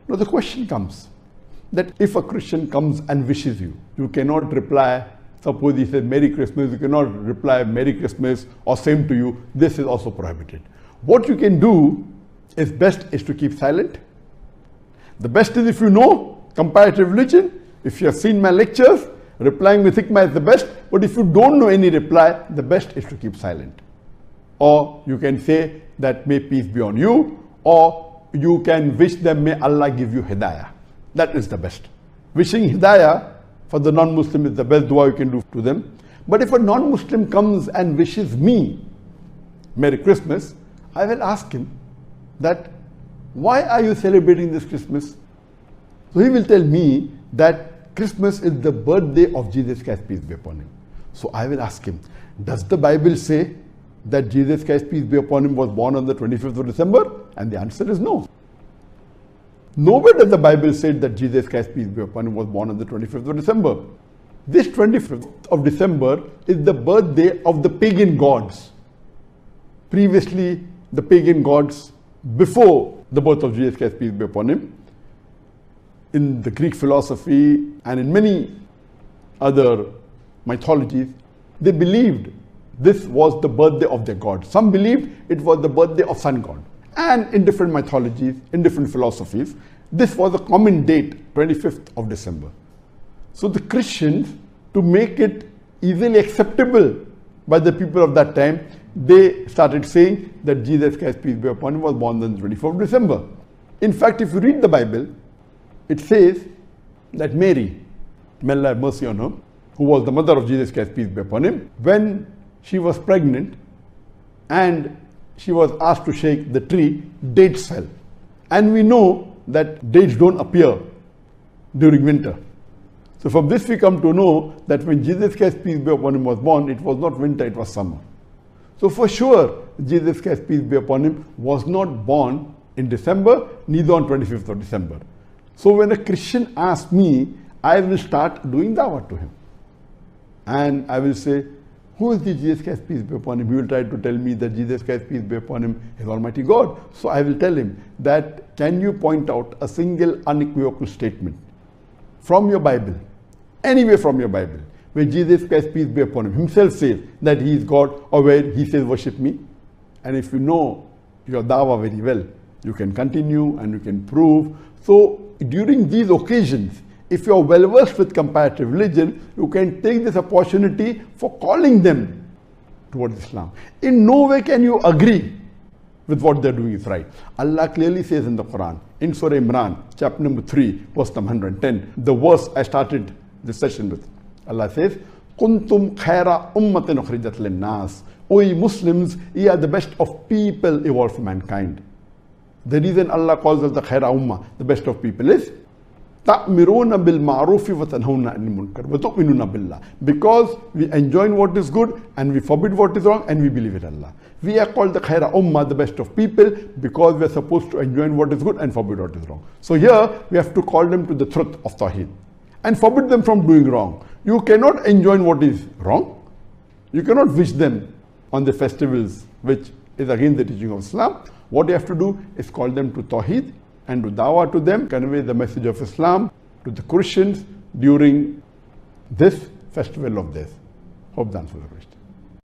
Now the question comes that if a Christian comes and wishes you, you cannot reply. Suppose he says Merry Christmas, you cannot reply Merry Christmas or same to you. This is also prohibited. What you can do is best is to keep silent. The best is if you know comparative religion, if you have seen my lectures, replying with hikma is the best. But if you don't know any reply, the best is to keep silent. Or you can say that may peace be on you, or you can wish them may Allah give you hidayah. That is the best. Wishing hidayah for the non-Muslim is the best dua you can do to them. But if a non-Muslim comes and wishes me Merry Christmas, I will ask him that why are you celebrating this Christmas? So he will tell me that Christmas is the birthday of Jesus Christ, peace be upon him. So I will ask him, does the Bible say that Jesus Christ, peace be upon him, was born on the 25th of December? And the answer is no. Nowhere does the Bible say that Jesus Christ, peace be upon him, was born on the 25th of December. This 25th of December is the birthday of the pagan gods. Previously, the pagan gods, before the birth of Jesus Christ, peace be upon him, in the Greek philosophy and in many other mythologies, they believed this was the birthday of their god. Some believed it was the birthday of sun god. And in different mythologies, in different philosophies, this was a common date, 25th of December. So the Christians, to make it easily acceptable by the people of that time, they started saying that Jesus Christ, peace be upon him, was born on the 24th of December. In fact, if you read the Bible, it says that Mary, may Allah have mercy on her, who was the mother of Jesus Christ, peace be upon him, when she was pregnant and she was asked to shake the tree, dates fell. And we know that dates don't appear during winter. So from this we come to know that when Jesus Christ, peace be upon him, was born, it was not winter, it was summer. So for sure, Jesus Christ, peace be upon him, was not born in December, neither on 25th of December. So when a Christian asks me, I will start doing dawah to him. And I will say, who is the Jesus Christ, peace be upon him? He will try to tell me that Jesus Christ, peace be upon him, is Almighty God. So I will tell him that, can you point out a single unequivocal statement from your Bible, anywhere from your Bible, where Jesus Christ, peace be upon him, himself says that he is God, or where he says worship me? And if you know your dawah very well, you can continue and you can prove. So during these occasions, if you are well versed with comparative religion, you can take this opportunity for calling them towards Islam. In no way can you agree with what they are doing is right. Allah clearly says in the Quran, in Surah Imran, chapter number 3, verse number 110, the verse I started this session with. Allah says, Kuntum khaira ummatin ukhrijat linnas. O ye Muslims, ye are the best of people evolved for mankind. The reason Allah calls us the khaira ummah, the best of people, is ta'miruna bil ma'rufi wa tanhawna 'anil munkar wa tu'minuna billah. Because we enjoin what is good and we forbid what is wrong and we believe in Allah. We are called the khaira ummah, the best of people, because we are supposed to enjoin what is good and forbid what is wrong. So here we have to call them to the truth of Tawheed and forbid them from doing wrong. You cannot enjoin what is wrong. You cannot wish them on the festivals, which is against the teaching of Islam. What you have to do is call them to Tawheed and do dawah to them, convey the message of Islam to the Christians during this festival of theirs. Hope that answers the question.